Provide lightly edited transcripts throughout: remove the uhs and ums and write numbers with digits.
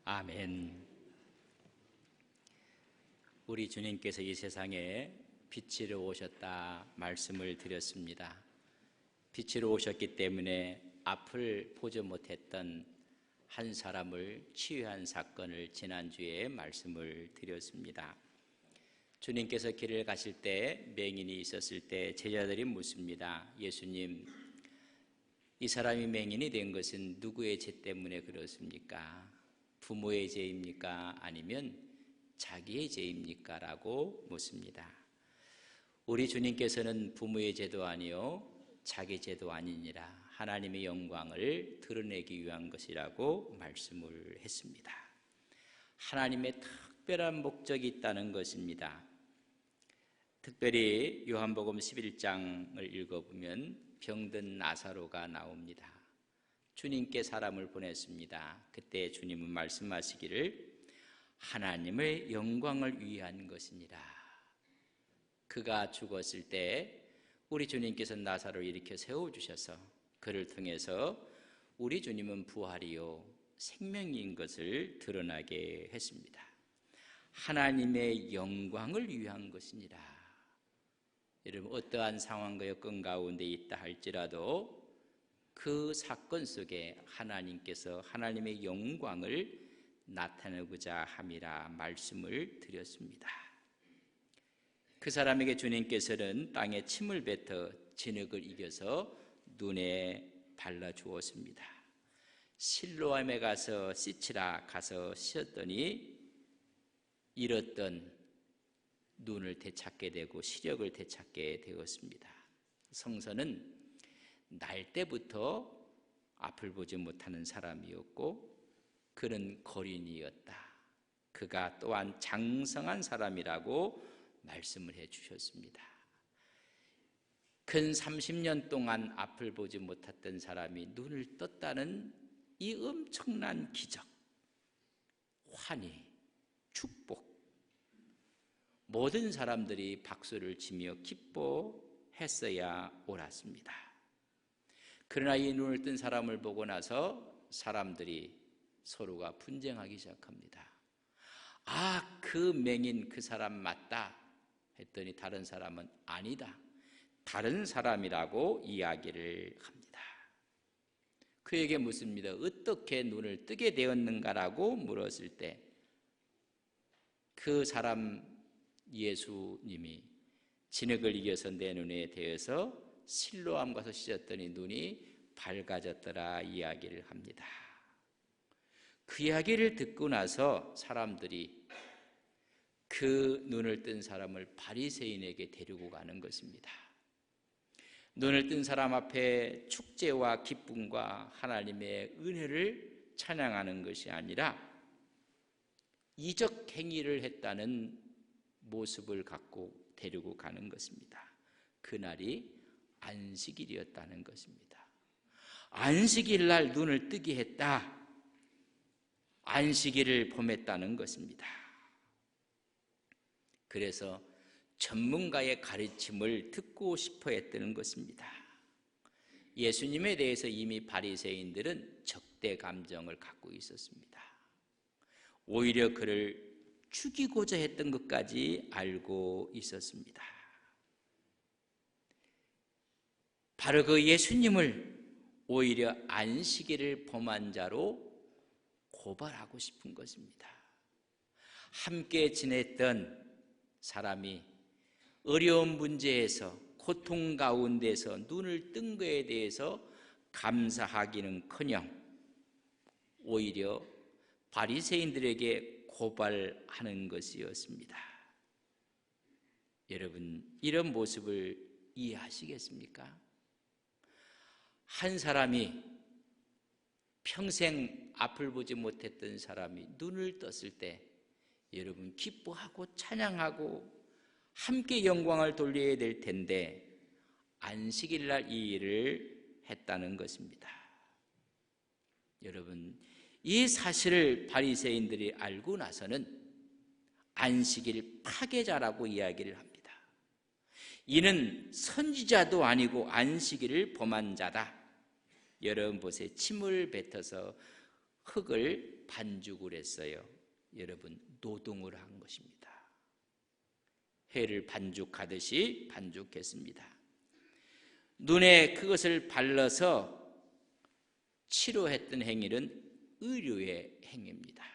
아멘. 우리 주님께서 이 세상에 빛으로 오셨다 말씀을 드렸습니다. 빛으로 오셨기 때문에 앞을 보지 못했던 한 사람을 치유한 사건을 지난주에 말씀을 드렸습니다. 주님께서 길을 가실 때 맹인이 있었을 때 제자들이 묻습니다. 예수님, 이 사람이 맹인이 된 것은 누구의 죄 때문에 그렇습니까? 부모의 죄입니까? 아니면 자기의 죄입니까? 라고 묻습니다. 우리 주님께서는 부모의 죄도 아니요 자기 죄도 아니니라 하나님의 영광을 드러내기 위한 것이라고 말씀을 했습니다. 하나님의 특별한 목적이 있다는 것입니다. 특별히 요한복음 11장을 읽어보면 병든 나사로가 나옵니다. 주님께 사람을 보냈습니다. 그때 주님은 말씀하시기를 하나님의 영광을 위한 것이니라. 그가 죽었을 때 우리 주님께서 나사로를 일으켜 세워주셔서 그를 통해서 우리 주님은 부활이요 생명인 것을 드러나게 했습니다. 하나님의 영광을 위한 것이니라. 여러분, 어떠한 상황과 여건 가운데 있다 할지라도 그 사건 속에 하나님께서 하나님의 영광을 나타내고자 함이라 말씀을 드렸습니다. 그 사람에게 주님께서는 땅에 침을 뱉어 진흙을 이겨서 눈에 발라주었습니다. 실로암에 가서 씻으라 가서 씻었더니 잃었던 눈을 되찾게 되고 시력을 되찾게 되었습니다. 성서는 날 때부터 앞을 보지 못하는 사람이었고 그는 거린이었다. 그가 또한 장성한 사람이라고 말씀을 해주셨습니다. 근 30년 동안 앞을 보지 못했던 사람이 눈을 떴다는 이 엄청난 기적, 환희, 축복, 모든 사람들이 박수를 치며 기뻐했어야 옳았습니다. 그러나 이 눈을 뜬 사람을 보고 나서 사람들이 서로가 분쟁하기 시작합니다. 아, 그 맹인 그 사람 맞다 했더니 다른 사람은 아니다, 다른 사람이라고 이야기를 합니다. 그에게 묻습니다. 어떻게 눈을 뜨게 되었는가라고 물었을 때 그 사람 예수님이 진흙을 이겨서 내 눈에 대어서 실로암 가서 씻었더니 눈이 밝아졌더라 이야기를 합니다. 그 이야기를 듣고 나서 사람들이 그 눈을 뜬 사람을 바리새인에게 데리고 가는 것입니다. 눈을 뜬 사람 앞에 축제와 기쁨과 하나님의 은혜를 찬양하는 것이 아니라 이적 행위를 했다는 모습을 갖고 데리고 가는 것입니다. 그날이 안식일이었다는 것입니다. 안식일 날 눈을 뜨게 했다. 안식일을 범했다는 것입니다. 그래서 전문가의 가르침을 듣고 싶어 했다는 것입니다. 예수님에 대해서 이미 바리새인들은 적대 감정을 갖고 있었습니다. 오히려 그를 죽이고자 했던 것까지 알고 있었습니다. 바로 그 예수님을 오히려 안식일을 범한 자로 고발하고 싶은 것입니다. 함께 지냈던 사람이 어려운 문제에서 고통 가운데서 눈을 뜬 것에 대해서 감사하기는커녕 오히려 바리새인들에게 고발하는 것이었습니다. 여러분, 이런 모습을 이해하시겠습니까? 한 사람이 평생 앞을 보지 못했던 사람이 눈을 떴을 때 여러분 기뻐하고 찬양하고 함께 영광을 돌려야 될 텐데 안식일 날 이 일을 했다는 것입니다. 여러분, 이 사실을 바리새인들이 알고 나서는 안식일 파괴자라고 이야기를 합니다. 이는 선지자도 아니고 안식일을 범한 자다. 여러분 보세요. 침을 뱉어서 흙을 반죽을 했어요. 여러분, 노동을 한 것입니다. 회를 반죽하듯이 반죽했습니다. 눈에 그것을 발라서 치료했던 행위는 의료의 행위입니다.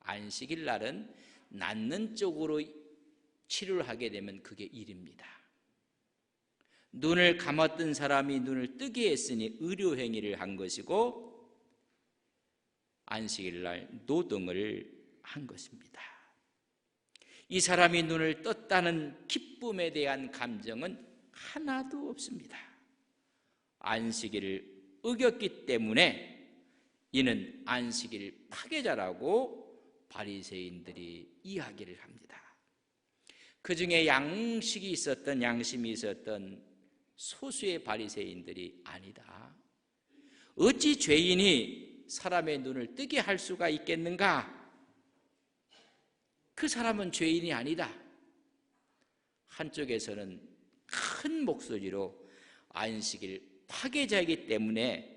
안식일 날은 낫는 쪽으로 치료를 하게 되면 그게 일입니다. 눈을 감았던 사람이 눈을 뜨게 했으니 의료 행위를 한 것이고, 안식일 날 노동을 한 것입니다. 이 사람이 눈을 떴다는 기쁨에 대한 감정은 하나도 없습니다. 안식일을 어겼기 때문에 이는 안식일 파괴자라고 바리새인들이 이야기를 합니다. 그 중에 양심이 있었던 소수의 바리새인들이 아니다. 어찌 죄인이 사람의 눈을 뜨게 할 수가 있겠는가? 그 사람은 죄인이 아니다. 한쪽에서는 큰 목소리로 안식일 파괴자이기 때문에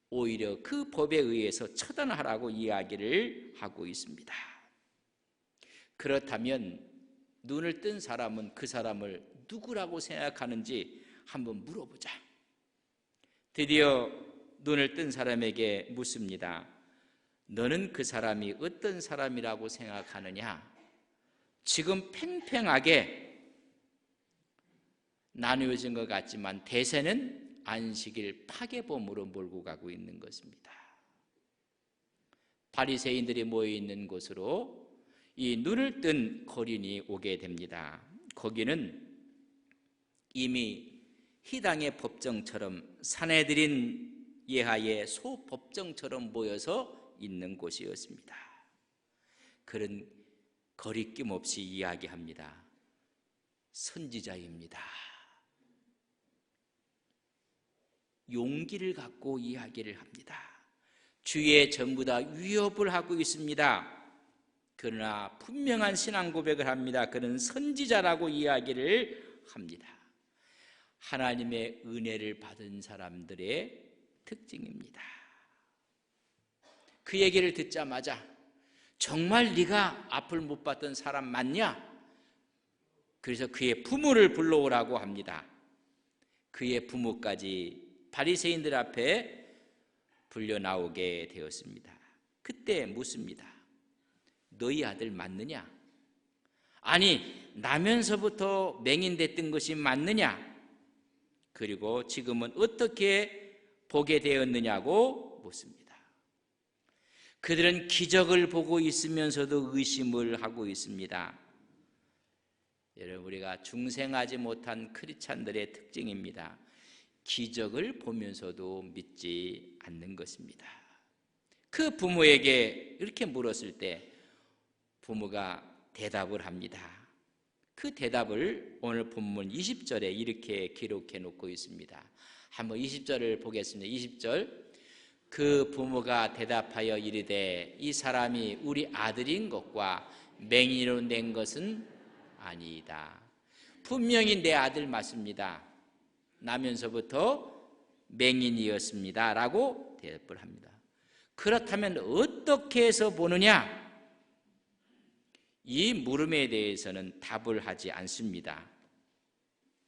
오히려 그 법에 의해서 처단하라고 이야기를 하고 있습니다. 그렇다면 눈을 뜬 사람은 그 사람을 누구라고 생각하는지 한번 물어보자. 드디어 눈을 뜬 사람에게 묻습니다. 너는 그 사람이 어떤 사람이라고 생각하느냐? 지금 팽팽하게 나누어진 것 같지만 대세는 안식일 파괴범으로 몰고 가고 있는 것입니다. 바리새인들이 모여 있는 곳으로 이 눈을 뜬 거린이 오게 됩니다. 거기는 이미 희당의 법정처럼 사내들인 예하의 소법정처럼 모여서 있는 곳이었습니다. 그런 거리낌 없이 이야기합니다. 선지자입니다. 용기를 갖고 이야기를 합니다. 주위에 전부 다 위협을 하고 있습니다. 그러나 분명한 신앙 고백을 합니다. 그는 선지자라고 이야기를 합니다. 하나님의 은혜를 받은 사람들의 특징입니다. 그 얘기를 듣자마자 정말 네가 앞을 못 봤던 사람 맞냐? 그래서 그의 부모를 불러오라고 합니다. 그의 부모까지 바리새인들 앞에 불려 나오게 되었습니다. 그때 묻습니다. 너희 아들 맞느냐? 아니, 나면서부터 맹인됐던 것이 맞느냐? 그리고 지금은 어떻게 보게 되었느냐고 묻습니다. 그들은 기적을 보고 있으면서도 의심을 하고 있습니다. 여러분, 우리가 중생하지 못한 크리스찬들의 특징입니다. 기적을 보면서도 믿지 않는 것입니다. 그 부모에게 이렇게 물었을 때 부모가 대답을 합니다. 그 대답을 오늘 본문 20절에 이렇게 기록해 놓고 있습니다. 한번 20절을 보겠습니다. 20절. 그 부모가 대답하여 이르되 이 사람이 우리 아들인 것과 맹인으로 낸 것은 아니이다. 분명히 내 아들 맞습니다. 나면서부터 맹인이었습니다. 라고 대답을 합니다. 그렇다면 어떻게 해서 보느냐? 이 물음에 대해서는 답을 하지 않습니다.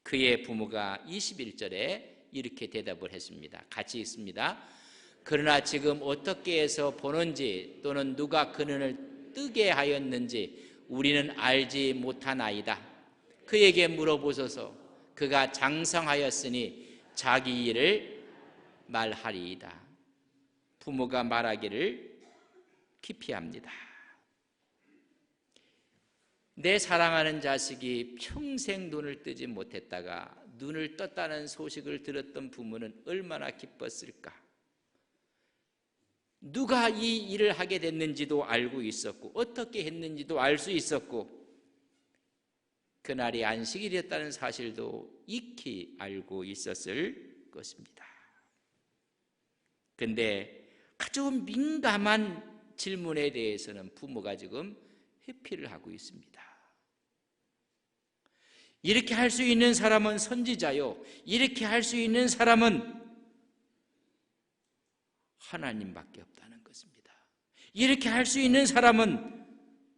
그의 부모가 21절에 이렇게 대답을 했습니다. 같이 읽습니다. 그러나 지금 어떻게 해서 보는지 또는 누가 그 눈을 뜨게 하였는지 우리는 알지 못하나이다. 그에게 물어보소서. 그가 장성하였으니 자기 일을 말하리이다. 부모가 말하기를 기피합니다. 내 사랑하는 자식이 평생 눈을 뜨지 못했다가 눈을 떴다는 소식을 들었던 부모는 얼마나 기뻤을까? 누가 이 일을 하게 됐는지도 알고 있었고 어떻게 했는지도 알 수 있었고 그날이 안식일이었다는 사실도 익히 알고 있었을 것입니다. 그런데 아주 민감한 질문에 대해서는 부모가 지금 회피를 하고 있습니다. 이렇게 할 수 있는 사람은 선지자요, 이렇게 할 수 있는 사람은 하나님밖에 없다는 것입니다. 것입니다. 이렇게 할 수 있는 사람은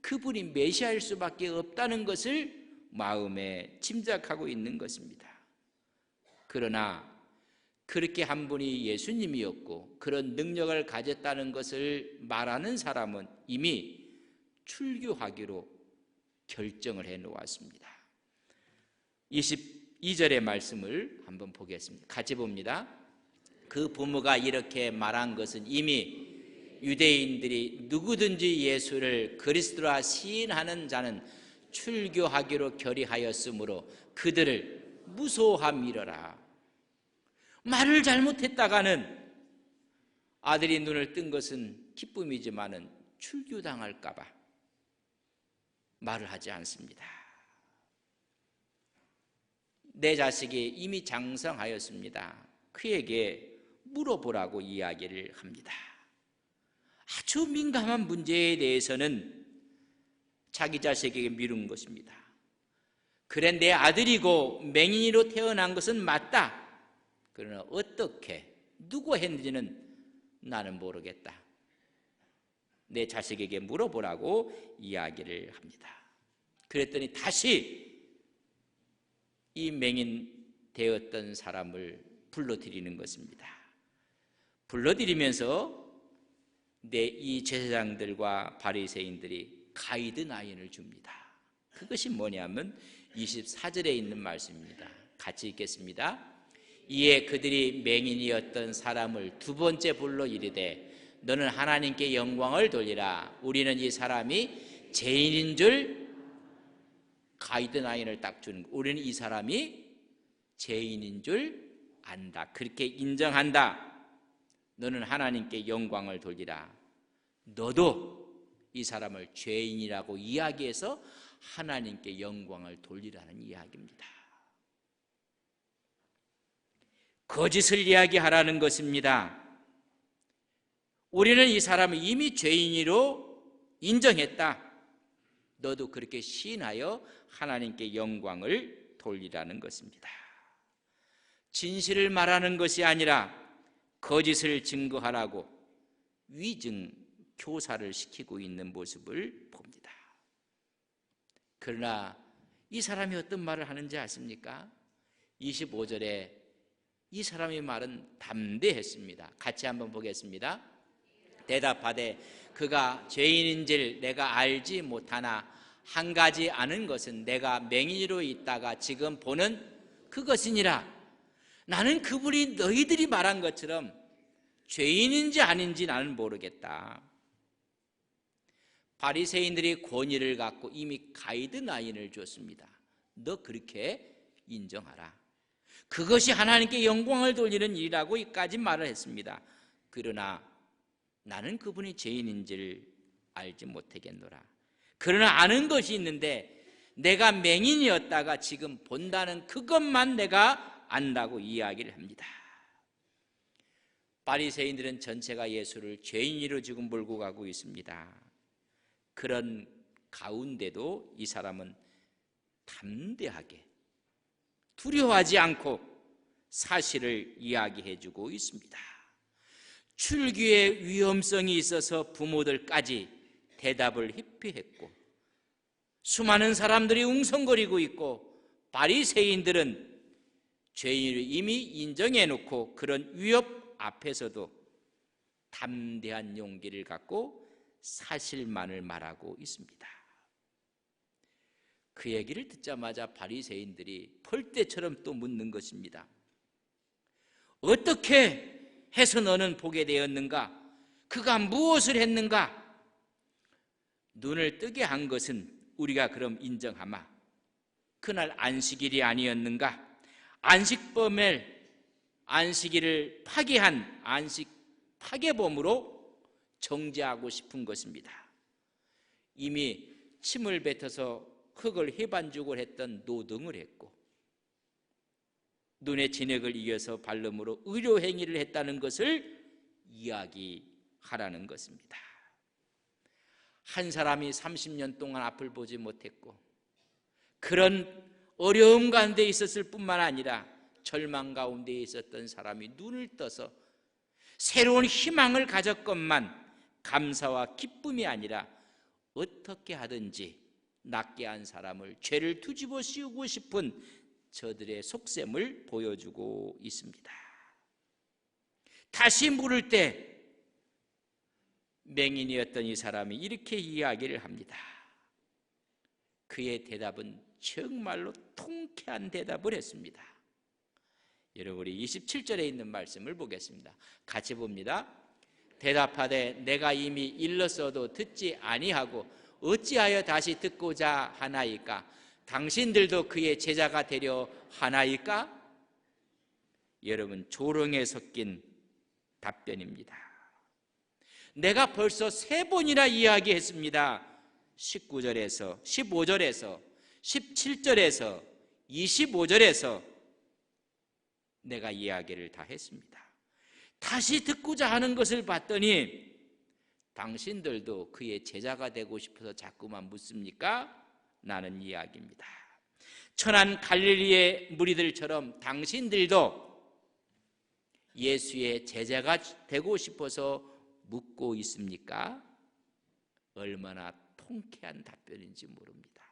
그분이 메시아일 수밖에 없다는 것을 마음에 짐작하고 있는 것입니다. 그러나 그렇게 한 분이 예수님이었고 그런 능력을 가졌다는 것을 말하는 사람은 이미 출교하기로 결정을 해 놓았습니다. 22절의 말씀을 한번 보겠습니다. 같이 봅니다. 그 부모가 이렇게 말한 것은 이미 유대인들이 누구든지 예수를 그리스도라 시인하는 자는 출교하기로 결의하였으므로 그들을 무소함이러라. 말을 잘못했다가는 아들이 눈을 뜬 것은 기쁨이지만은 출교당할까 봐 말을 하지 않습니다. 내 자식이 이미 장성하였습니다. 그에게 물어보라고 이야기를 합니다. 아주 민감한 문제에 대해서는 자기 자식에게 미룬 것입니다. 그래, 내 아들이고 맹인이로 태어난 것은 맞다. 그러나 어떻게 누구 했는지는 나는 모르겠다. 내 자식에게 물어보라고 이야기를 합니다. 그랬더니 다시 이 맹인 되었던 사람을 불러들이는 것입니다. 불러들이면서 이 제사장들과 바리새인들이 가이드라인을 줍니다. 그것이 뭐냐면 24절에 있는 말씀입니다. 같이 읽겠습니다. 이에 그들이 맹인이었던 사람을 두 번째 불러 이르되 너는 하나님께 영광을 돌리라. 우리는 이 사람이 죄인인 줄 가이드라인을 딱 주는 거예요. 우리는 이 사람이 죄인인 줄 안다. 그렇게 인정한다. 너는 하나님께 영광을 돌리라. 너도 이 사람을 죄인이라고 이야기해서 하나님께 영광을 돌리라는 이야기입니다. 거짓을 이야기하라는 것입니다. 우리는 이 사람을 이미 죄인으로 인정했다. 너도 그렇게 시인하여 하나님께 영광을 돌리라는 것입니다. 진실을 말하는 것이 아니라 거짓을 증거하라고 위증 교사를 시키고 있는 모습을 봅니다. 그러나 이 사람이 어떤 말을 하는지 아십니까? 25절에 이 사람의 말은 담대했습니다. 같이 한번 보겠습니다. 대답하되 그가 죄인인지를 내가 알지 못하나 한 가지 아는 것은 내가 맹인으로 있다가 지금 보는 그것이니라. 나는 그분이 너희들이 말한 것처럼 죄인인지 아닌지 나는 모르겠다. 바리새인들이 권위를 갖고 이미 가이드라인을 줬습니다. 너 그렇게 인정하라. 그것이 하나님께 영광을 돌리는 일이라고까지 말을 했습니다. 그러나 나는 그분이 죄인인지를 알지 못하겠노라. 그러나 아는 것이 있는데 내가 맹인이었다가 지금 본다는 그것만 내가 안다고 이야기를 합니다. 바리새인들은 전체가 예수를 죄인으로 지금 몰고 가고 있습니다. 그런 가운데도 이 사람은 담대하게 두려워하지 않고 사실을 이야기해주고 있습니다. 출교의 위험성이 있어서 부모들까지 대답을 회피했고 수많은 사람들이 웅성거리고 있고 바리새인들은 죄인을 이미 인정해놓고 그런 위협 앞에서도 담대한 용기를 갖고 사실만을 말하고 있습니다. 그 얘기를 듣자마자 바리새인들이 펄대처럼 또 묻는 것입니다. 어떻게 해서 너는 보게 되었는가? 그가 무엇을 했는가? 눈을 뜨게 한 것은 우리가 그럼 인정하마. 그날 안식일이 아니었는가? 안식범을 안식일을 파괴한 안식 파괴범으로 정죄하고 싶은 것입니다. 이미 침을 뱉어서 흙을 해반죽을 했던 노동을 했고 눈의 진액을 이어서 발름으로 의료행위를 했다는 것을 이야기하라는 것입니다. 한 사람이 30년 동안 앞을 보지 못했고 그런 어려움 가운데 있었을 뿐만 아니라 절망 가운데 있었던 사람이 눈을 떠서 새로운 희망을 가졌건만 감사와 기쁨이 아니라 어떻게 하든지 낫게 한 사람을 죄를 뒤집어 씌우고 싶은 저들의 속셈을 보여주고 있습니다. 다시 물을 때 맹인이었던 이 사람이 이렇게 이야기를 합니다. 그의 대답은 정말로 통쾌한 대답을 했습니다. 여러분, 우리 27절에 있는 말씀을 보겠습니다. 같이 봅니다. 대답하되 내가 이미 일렀어도 듣지 아니하고 어찌하여 다시 듣고자 하나이까? 당신들도 그의 제자가 되려 하나이까? 여러분, 조롱에 섞인 답변입니다. 내가 벌써 3번이나 이야기했습니다. 19절에서 15절에서 17절에서 25절에서 내가 이야기를 다 했습니다. 다시 듣고자 하는 것을 봤더니 당신들도 그의 제자가 되고 싶어서 자꾸만 묻습니까? 라는 이야기입니다. 천한 갈릴리의 무리들처럼 당신들도 예수의 제자가 되고 싶어서 묻고 있습니까? 얼마나 통쾌한 답변인지 모릅니다.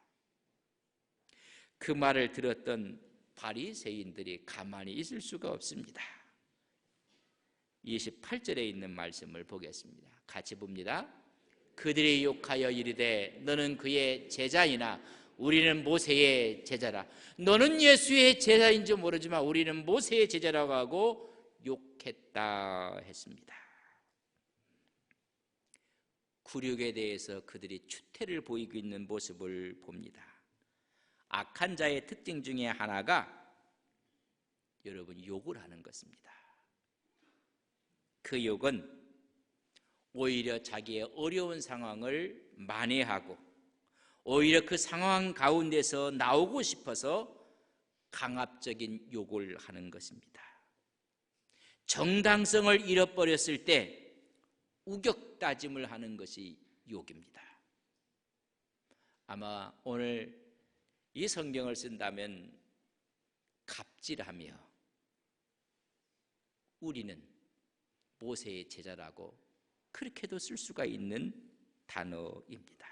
그 말을 들었던 바리새인들이 가만히 있을 수가 없습니다. 28절에 있는 말씀을 보겠습니다. 같이 봅니다. 그들이 욕하여 이르되 너는 그의 제자이나 우리는 모세의 제자라. 너는 예수의 제자인지 모르지만 우리는 모세의 제자라고 하고 욕했다 했습니다. 굴욕에 대해서 그들이 추태를 보이고 있는 모습을 봅니다. 악한 자의 특징 중에 하나가 여러분 욕을 하는 것입니다. 그 욕은 오히려 자기의 어려운 상황을 만회하고 오히려 그 상황 가운데서 나오고 싶어서 강압적인 욕을 하는 것입니다. 정당성을 잃어버렸을 때 우격다짐을 하는 것이 욕입니다. 아마 오늘 이 성경을 쓴다면 갑질하며 우리는 모세의 제자라고 그렇게도 쓸 수가 있는 단어입니다.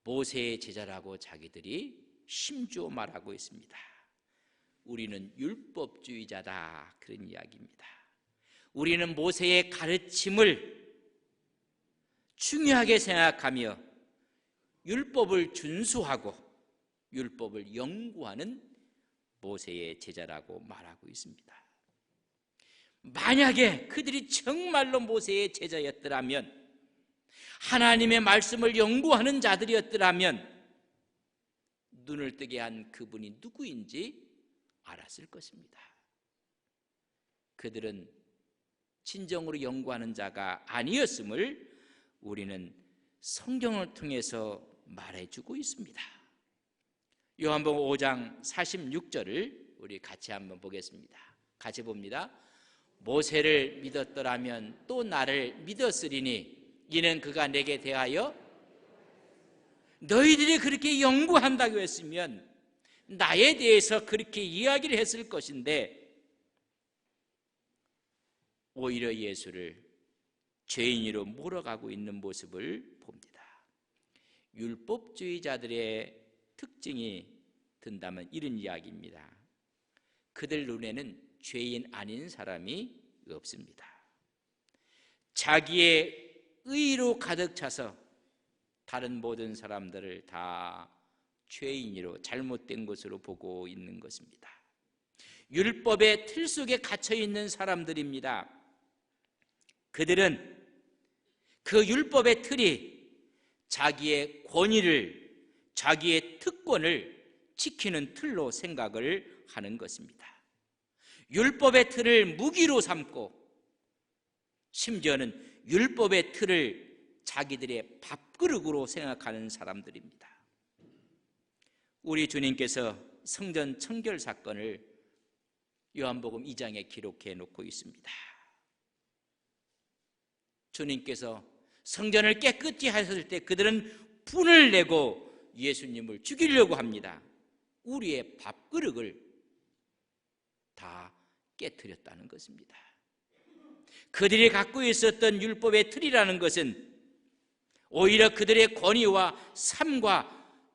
모세의 제자라고 자기들이 심주어 말하고 있습니다. 우리는 율법주의자다, 그런 이야기입니다. 우리는 모세의 가르침을 중요하게 생각하며 율법을 준수하고 율법을 연구하는 모세의 제자라고 말하고 있습니다. 만약에 그들이 정말로 모세의 제자였더라면, 하나님의 말씀을 연구하는 자들이었더라면 눈을 뜨게 한 그분이 누구인지 알았을 것입니다. 그들은 진정으로 연구하는 자가 아니었음을 우리는 성경을 통해서 말해주고 있습니다. 요한복음 5장 46절을 우리 같이 한번 보겠습니다. 같이 봅니다. 모세를 믿었더라면 또 나를 믿었으리니 이는 그가 내게 대하여 너희들이 그렇게 연구한다고 했으면 나에 대해서 그렇게 이야기를 했을 것인데 오히려 예수를 죄인으로 몰아가고 있는 모습을 봅니다. 율법주의자들의 특징이 든다면 이런 이야기입니다. 그들 눈에는 죄인 아닌 사람이 없습니다. 자기의 의로 가득 차서 다른 모든 사람들을 다 죄인으로 잘못된 것으로 보고 있는 것입니다. 율법의 틀 속에 갇혀 있는 사람들입니다. 그들은 그 율법의 틀이 자기의 권위를, 자기의 특권을 지키는 틀로 생각을 하는 것입니다. 율법의 틀을 무기로 삼고 심지어는 율법의 틀을 자기들의 밥그릇으로 생각하는 사람들입니다. 우리 주님께서 성전 청결 사건을 요한복음 2장에 기록해 놓고 있습니다. 주님께서 성전을 깨끗이 하셨을 때 그들은 분을 내고 예수님을 죽이려고 합니다. 우리의 밥그릇을 다 깨트렸다는 것입니다. 그들이 갖고 있었던 율법의 틀이라는 것은 오히려 그들의 권위와 삶과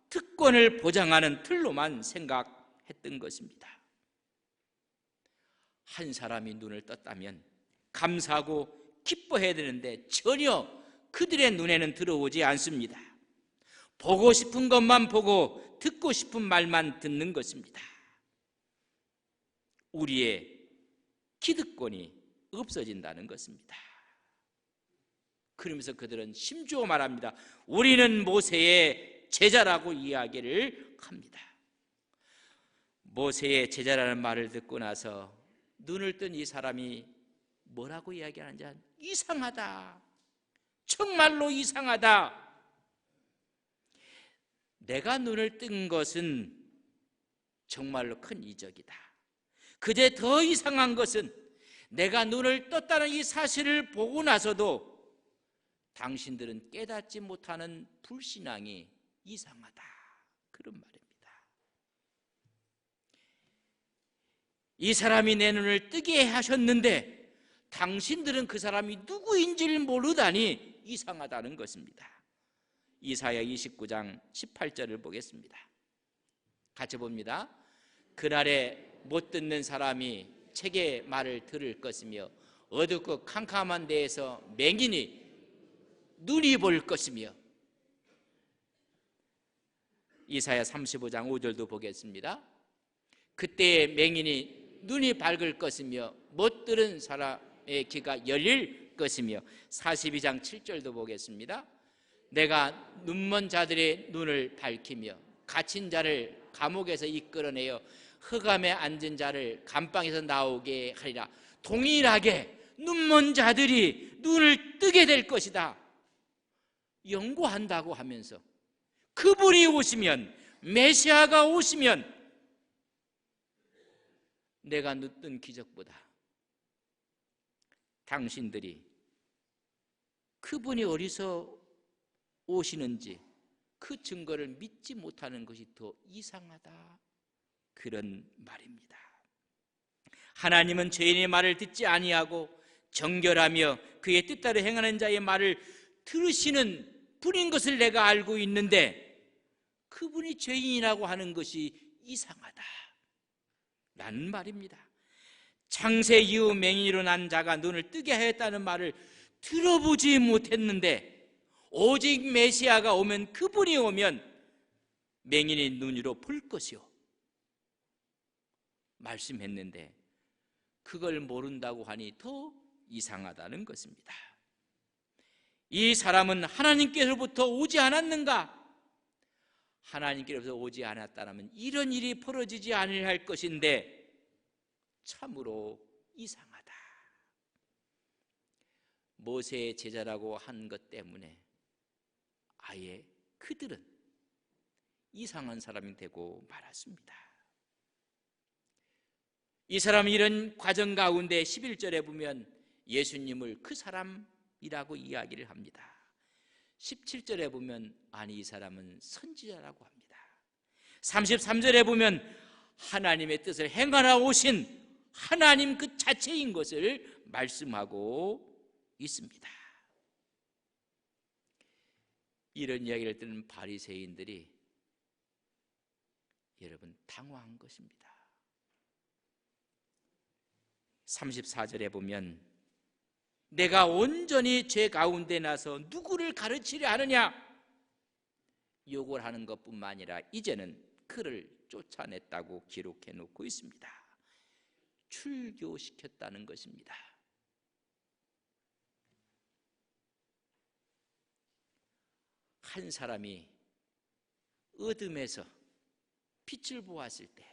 특권을 보장하는 틀로만 생각했던 것입니다. 한 사람이 눈을 떴다면 감사하고 기뻐해야 되는데 전혀 그들의 눈에는 들어오지 않습니다. 보고 싶은 것만 보고 듣고 싶은 말만 듣는 것입니다. 우리의 기득권이 없어진다는 것입니다. 그러면서 그들은 심주어 말합니다. 우리는 모세의 제자라고 이야기를 합니다. 모세의 제자라는 말을 듣고 나서 눈을 뜬 이 사람이 뭐라고 이야기하는지 이상하다. 정말로 이상하다. 내가 눈을 뜬 것은 정말로 큰 이적이다. 그제 더 이상한 것은 내가 눈을 떴다는 이 사실을 보고 나서도 당신들은 깨닫지 못하는 불신앙이 이상하다. 그런 말입니다. 이 사람이 내 눈을 뜨게 하셨는데 당신들은 그 사람이 누구인지를 모르다니 이상하다는 것입니다. 이사야 29장 18절을 보겠습니다. 같이 봅니다. 그날에 못 듣는 사람이 책의 말을 들을 것이며 어둡고 캄캄한 데에서 맹인이 눈이 볼 것이며. 이사야 35장 5절도 보겠습니다. 그때에 맹인이 눈이 밝을 것이며 못 들은 사람의 귀가 열릴 것이며. 42장 7절도 보겠습니다. 내가 눈먼 자들의 눈을 밝히며 갇힌 자를 감옥에서 이끌어내어 흑암에 앉은 자를 감방에서 나오게 하리라. 동일하게 눈먼 자들이 눈을 뜨게 될 것이다. 연구한다고 하면서 그분이 오시면, 메시아가 오시면 내가 늦던 기적보다 당신들이 그분이 어디서 오시는지 그 증거를 믿지 못하는 것이 더 이상하다. 그런 말입니다. 하나님은 죄인의 말을 듣지 아니하고 정결하며 그의 뜻대로 행하는 자의 말을 들으시는 분인 것을 내가 알고 있는데 그분이 죄인이라고 하는 것이 이상하다 라는 말입니다. 창세 이후 맹인으로 난 자가 눈을 뜨게 하였다는 말을 들어보지 못했는데 오직 메시아가 오면, 그분이 오면 맹인이 눈으로 볼 것이요 말씀했는데 그걸 모른다고 하니 더 이상하다는 것입니다. 이 사람은 하나님께로부터 오지 않았는가? 하나님께로부터 오지 않았다면 이런 일이 벌어지지 않을 것인데 참으로 이상하다. 모세의 제자라고 한 것 때문에 아예 그들은 이상한 사람이 되고 말았습니다. 이 사람이 이런 과정 가운데 11절에 보면 예수님을 그 사람이라고 이야기를 합니다. 17절에 보면 아니 이 사람은 선지자라고 합니다. 33절에 보면 하나님의 뜻을 행하러 오신 하나님 그 자체인 것을 말씀하고 있습니다. 이런 이야기를 듣는 바리새인들이 여러분 당황한 것입니다. 34절에 보면 내가 온전히 죄 가운데 나서 누구를 가르치려 하느냐 욕을 하는 것뿐만 아니라 이제는 그를 쫓아냈다고 기록해 놓고 있습니다. 출교시켰다는 것입니다. 한 사람이 어둠에서 빛을 보았을 때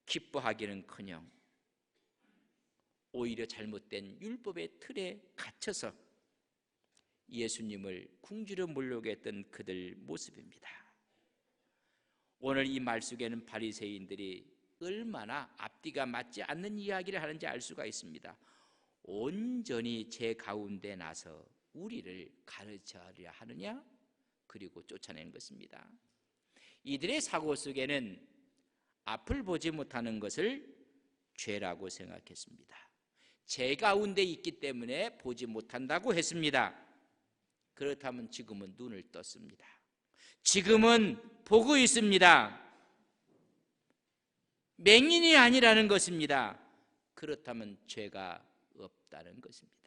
기뻐하기는커녕 오히려 잘못된 율법의 틀에 갇혀서 예수님을 궁지로 몰려오게 했던 그들 모습입니다. 오늘 이 말 속에는 바리새인들이 얼마나 앞뒤가 맞지 않는 이야기를 하는지 알 수가 있습니다. 온전히 제 가운데 나서 우리를 가르쳐야 하느냐? 그리고 쫓아내는 것입니다. 이들의 사고 속에는 앞을 보지 못하는 것을 죄라고 생각했습니다. 제 가운데 있기 때문에 보지 못한다고 했습니다. 그렇다면 지금은 눈을 떴습니다. 지금은 보고 있습니다. 맹인이 아니라는 것입니다. 그렇다면 죄가 없다는 것입니다.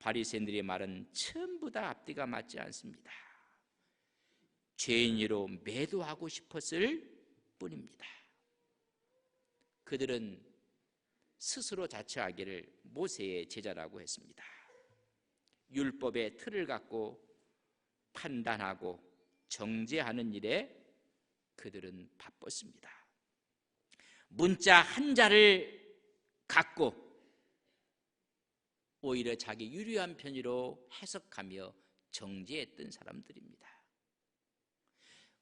바리새인들의 말은 전부 다 앞뒤가 맞지 않습니다. 죄인으로 매도하고 싶었을 뿐입니다. 그들은 스스로 자처하기를 모세의 제자라고 했습니다. 율법의 틀을 갖고 판단하고 정죄하는 일에 그들은 바빴습니다. 문자 한 자를 갖고 오히려 자기 유리한 편의로 해석하며 정죄했던 사람들입니다.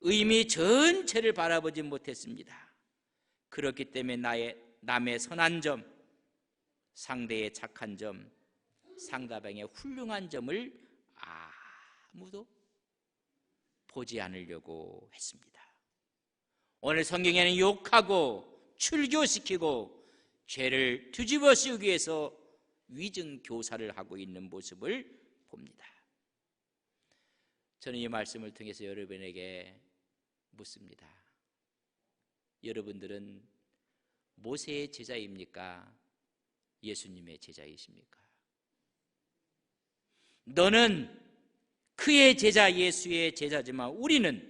의미 전체를 바라보지 못했습니다. 그렇기 때문에 남의 선한 점, 상대의 착한 점, 상대방의 훌륭한 점을 아무도 보지 않으려고 했습니다. 오늘 성경에는 욕하고 출교시키고 죄를 뒤집어 씌우기 위해서 위증 교사를 하고 있는 모습을 봅니다. 저는 이 말씀을 통해서 여러분에게 묻습니다. 여러분들은 모세의 제자입니까? 예수님의 제자이십니까? 너는 그의 제자 예수의 제자지만 우리는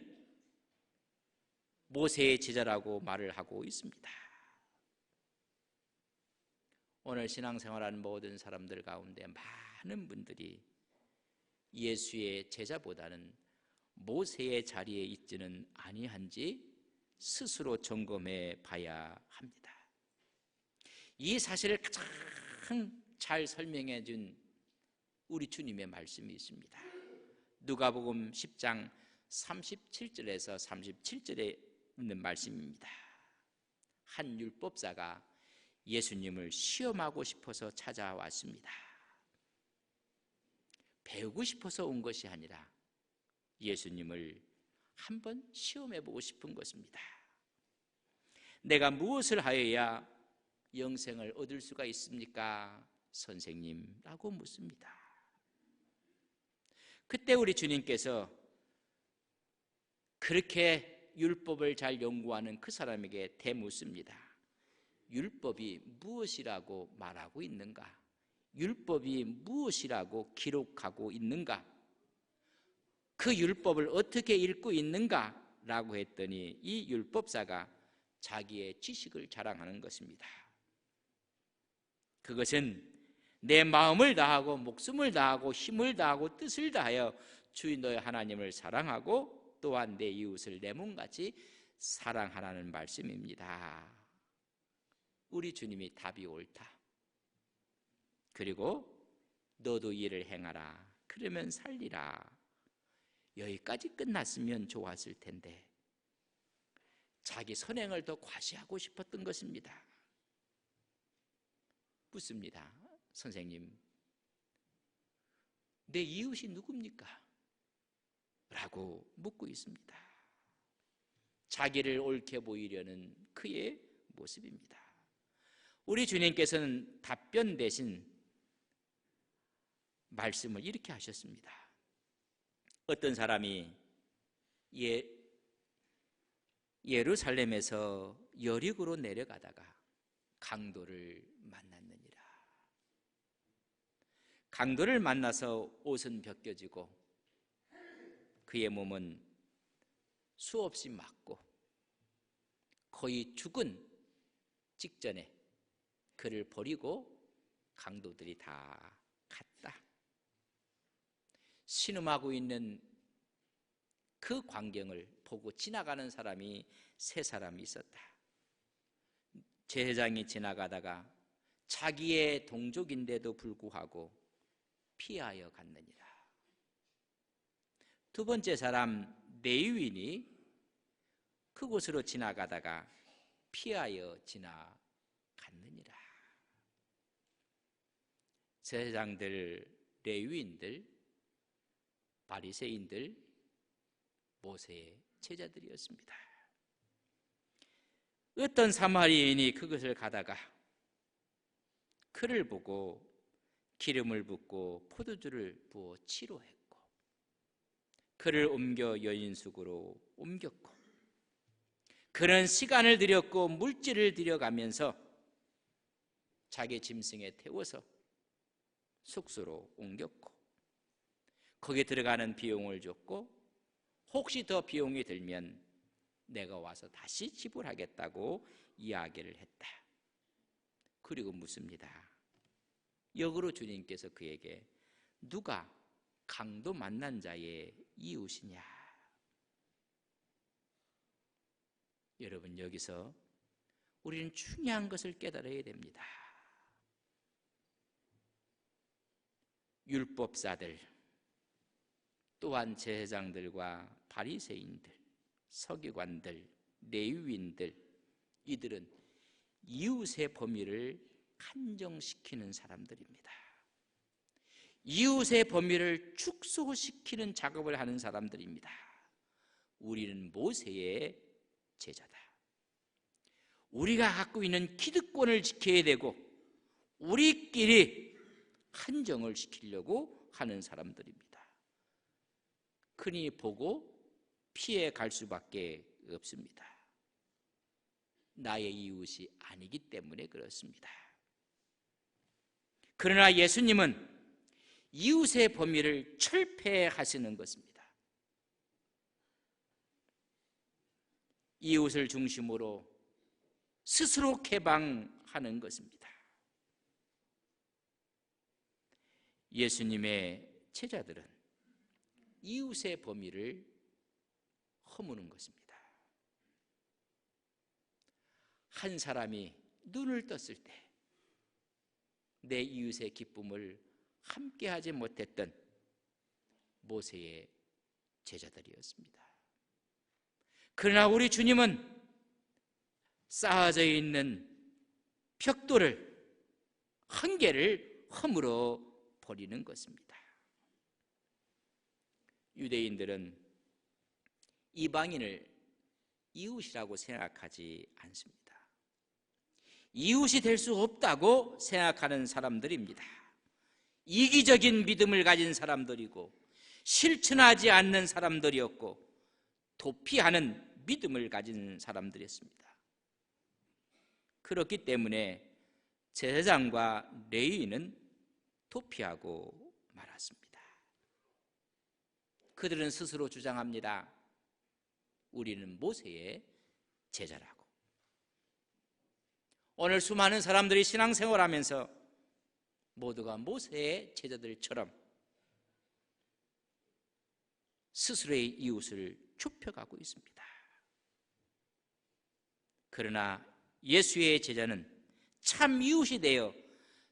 모세의 제자라고 말을 하고 있습니다. 오늘 신앙생활하는 모든 사람들 가운데 많은 분들이 예수의 제자보다는 모세의 자리에 있지는 아니한지 스스로 점검해 봐야 합니다. 이 사실을 가장 잘 설명해 준 우리 주님의 말씀이 있습니다. 누가복음 10장 37절에서 37절에 있는 말씀입니다. 한 율법사가 예수님을 시험하고 싶어서 찾아왔습니다. 배우고 싶어서 온 것이 아니라 예수님을 한번 시험해보고 싶은 것입니다. 내가 무엇을 하여야 영생을 얻을 수가 있습니까? 선생님 라고 묻습니다. 그때 우리 주님께서 그렇게 율법을 잘 연구하는 그 사람에게 대묻습니다. 율법이 무엇이라고 말하고 있는가? 율법이 무엇이라고 기록하고 있는가? 그 율법을 어떻게 읽고 있는가? 라고 했더니 이 율법사가 자기의 지식을 자랑하는 것입니다. 그것은 내 마음을 다하고 목숨을 다하고 힘을 다하고 뜻을 다하여 주인 너의 하나님을 사랑하고 또한 내 이웃을 내 몸같이 사랑하라는 말씀입니다. 우리 주님이 답이 옳다. 그리고 너도 이를 행하라. 그러면 살리라. 여기까지 끝났으면 좋았을 텐데 자기 선행을 더 과시하고 싶었던 것입니다. 묻습니다. 선생님, 내 이웃이 누굽니까? 라고 묻고 있습니다. 자기를 옳게 보이려는 그의 모습입니다. 우리 주님께서는 답변 대신 말씀을 이렇게 하셨습니다. 어떤 사람이 예루살렘에서 여리고로 내려가다가 강도를 만났느니라. 강도를 만나서 옷은 벗겨지고 그의 몸은 수없이 맞고 거의 죽은 직전에 그를 버리고 강도들이 다 갔다. 신음하고 있는 그 광경을 보고 지나가는 사람이 세 사람이 있었다. 제사장이 지나가다가 자기의 동족인데도 불구하고 피하여 갔느니라. 두 번째 사람 레위인이 그곳으로 지나가다가 피하여 지나갔느니라. 제사장들, 레위인들, 바리새인들, 모세의 제자들이었습니다. 어떤 사마리아인이 그것을 가다가 그를 보고 기름을 붓고 포도주를 부어 치료했고, 그를 옮겨 여인숙으로 옮겼고, 그는 시간을 들였고 물질을 들여가면서 자기 짐승에 태워서 숙소로 옮겼고, 거기에 들어가는 비용을 줬고, 혹시 더 비용이 들면 내가 와서 다시 지불하겠다고 이야기를 했다. 그리고 묻습니다. 역으로 주님께서 그에게 누가 강도 만난 자의 이웃이냐? 여러분, 여기서 우리는 중요한 것을 깨달아야 됩니다. 율법사들, 또한 제사장들과 바리새인들, 서기관들, 레위인들, 이들은 이웃의 범위를 한정시키는 사람들입니다. 이웃의 범위를 축소시키는 작업을 하는 사람들입니다. 우리는 모세의 제자다. 우리가 갖고 있는 기득권을 지켜야 되고 우리끼리 한정을 시키려고 하는 사람들입니다. 흔히 보고 피해 갈 수밖에 없습니다. 나의 이웃이 아니기 때문에 그렇습니다. 그러나 예수님은 이웃의 범위를 철폐하시는 것입니다. 이웃을 중심으로 스스로 개방하는 것입니다. 예수님의 제자들은 이웃의 범위를 허무는 것입니다. 한 사람이 눈을 떴을 때 내 이웃의 기쁨을 함께하지 못했던 모세의 제자들이었습니다. 그러나 우리 주님은 쌓아져 있는 벽돌을 한 개를 허물어 버리는 것입니다. 유대인들은 이방인을 이웃이라고 생각하지 않습니다. 이웃이 될 수 없다고 생각하는 사람들입니다. 이기적인 믿음을 가진 사람들이고 실천하지 않는 사람들이었고 도피하는 믿음을 가진 사람들이었습니다. 그렇기 때문에 제사장과 레위인은 도피하고 말았습니다. 그들은 스스로 주장합니다. 우리는 모세의 제자라고. 오늘 수많은 사람들이 신앙생활하면서 모두가 모세의 제자들처럼 스스로의 이웃을 좁혀가고 있습니다. 그러나 예수의 제자는 참 이웃이 되어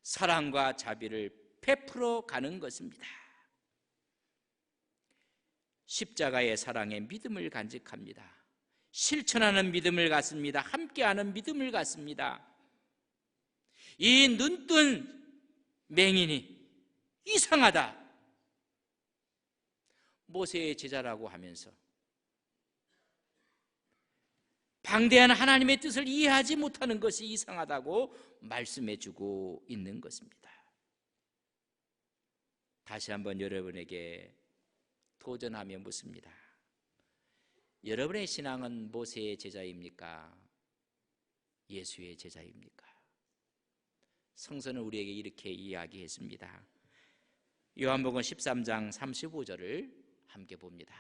사랑과 자비를 베풀어 가는 것입니다. 십자가의 사랑에 믿음을 간직합니다. 실천하는 믿음을 갖습니다. 함께하는 믿음을 갖습니다. 이 눈뜬 맹인이 이상하다, 모세의 제자라고 하면서 방대한 하나님의 뜻을 이해하지 못하는 것이 이상하다고 말씀해주고 있는 것입니다. 다시 한번 여러분에게 도전하며 묻습니다. 여러분의 신앙은 모세의 제자입니까? 예수의 제자입니까? 성서는 우리에게 이렇게 이야기했습니다. 요한복음 13장 35절을 함께 봅니다.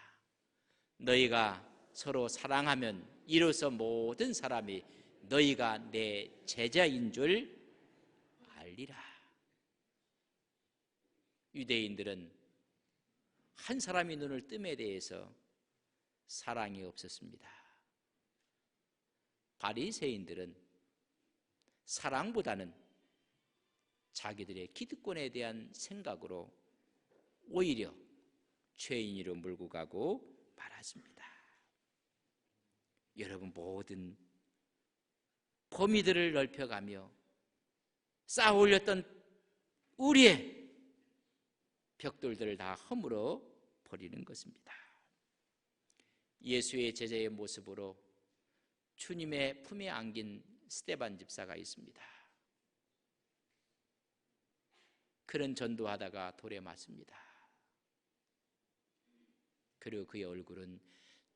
너희가 서로 사랑하면 이로써 모든 사람이 너희가 내 제자인 줄 알리라. 유대인들은 한 사람이 눈을 뜸에 대해서 사랑이 없었습니다. 바리새인들은 사랑보다는 자기들의 기득권에 대한 생각으로 오히려 죄인으로 몰고 가고 말았습니다. 여러분, 모든 범위들을 넓혀가며 쌓아 올렸던 우리의 벽돌들을 다 허물어 버리는 것입니다. 예수의 제자의 모습으로 주님의 품에 안긴 스데반 집사가 있습니다. 그런 전도하다가 돌에 맞습니다. 그리고 그의 얼굴은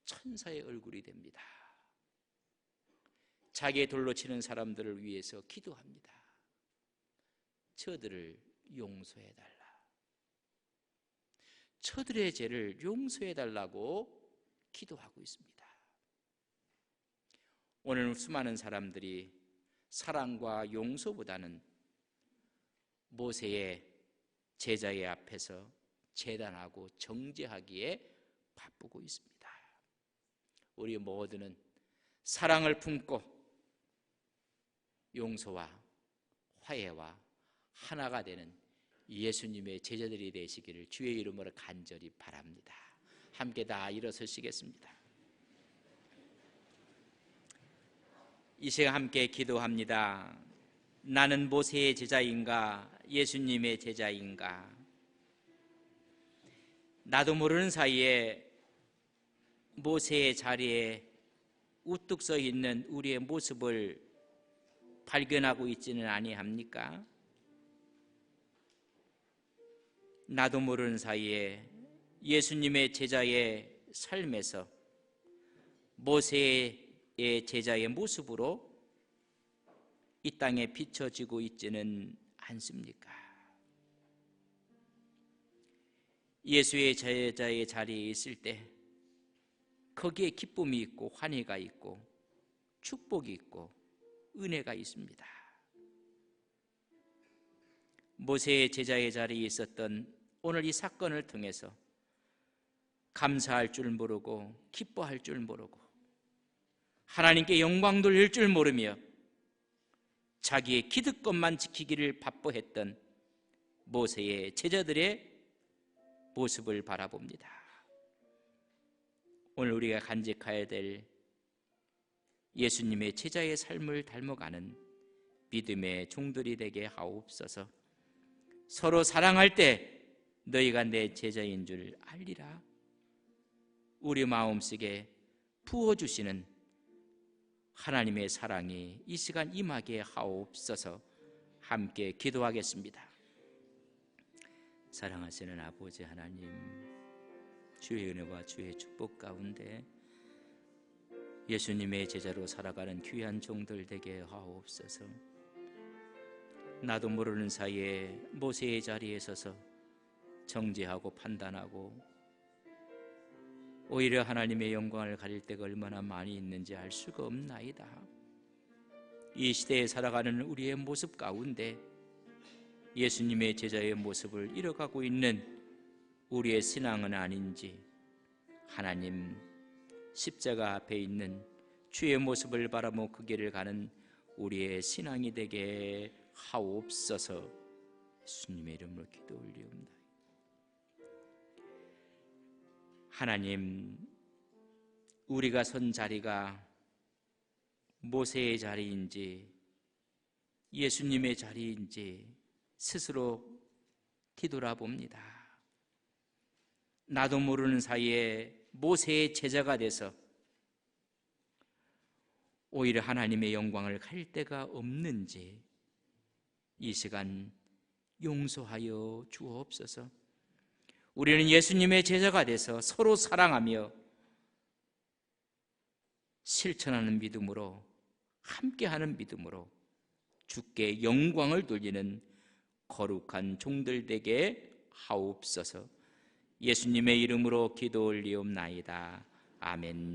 천사의 얼굴이 됩니다. 자기의 돌로 치는 사람들을 위해서 기도합니다. 저들을 용서해달라. 저들의 죄를 용서해달라고 기도하고 있습니다. 오늘 수많은 사람들이 사랑과 용서보다는 모세의 제자의 앞에서 재단하고 정죄하기에 바쁘고 있습니다. 우리 모두는 사랑을 품고 용서와 화해와 하나가 되는 예수님의 제자들이 되시기를 주의 이름으로 간절히 바랍니다. 함께 다 일어서시겠습니다. 이 시간 함께 기도합니다. 나는 모세의 제자인가 예수님의 제자인가? 나도 모르는 사이에 모세의 자리에 우뚝 서 있는 우리의 모습을 발견하고 있지는 아니합니까? 나도 모르는 사이에 예수님의 제자의 삶에서 모세의 제자의 모습으로 이 땅에 비춰지고 있지는 않습니까? 예수의 제자의 자리에 있을 때 거기에 기쁨이 있고 환희가 있고 축복이 있고 은혜가 있습니다. 모세의 제자의 자리에 있었던 오늘 이 사건을 통해서 감사할 줄 모르고 기뻐할 줄 모르고 하나님께 영광 돌릴 줄 모르며 자기의 기득권만 지키기를 바빠했던 모세의 제자들의 모습을 바라봅니다. 오늘 우리가 간직해야 될 예수님의 제자의 삶을 닮아가는 믿음의 종들이 되게 하옵소서. 서로 사랑할 때 너희가 내 제자인 줄 알리라. 우리 마음속에 부어주시는 하나님의 사랑이 이 시간 임하게 하옵소서. 함께 기도하겠습니다. 사랑하시는 아버지 하나님, 주의 은혜와 주의 축복 가운데 예수님의 제자로 살아가는 귀한 종들 되게 하옵소서. 나도 모르는 사이에 모세의 자리에 서서 정죄하고 판단하고 오히려 하나님의 영광을 가릴 때가 얼마나 많이 있는지 알 수가 없나이다. 이 시대에 살아가는 우리의 모습 가운데 예수님의 제자의 모습을 잃어가고 있는 우리의 신앙은 아닌지 하나님 십자가 앞에 있는 주의 모습을 바라보고 그 길을 가는 우리의 신앙이 되게 하옵소서. 예수님의 이름으로 기도 올리옵나이다. 하나님, 우리가 선 자리가 모세의 자리인지 예수님의 자리인지 스스로 뒤돌아봅니다. 나도 모르는 사이에 모세의 제자가 돼서 오히려 하나님의 영광을 가릴 데가 없는지 이 시간 용서하여 주옵소서. 우리는 예수님의 제자가 돼서 서로 사랑하며 실천하는 믿음으로 함께하는 믿음으로 주께 영광을 돌리는 거룩한 종들 되게 하옵소서. 예수님의 이름으로 기도 올리옵나이다. 아멘.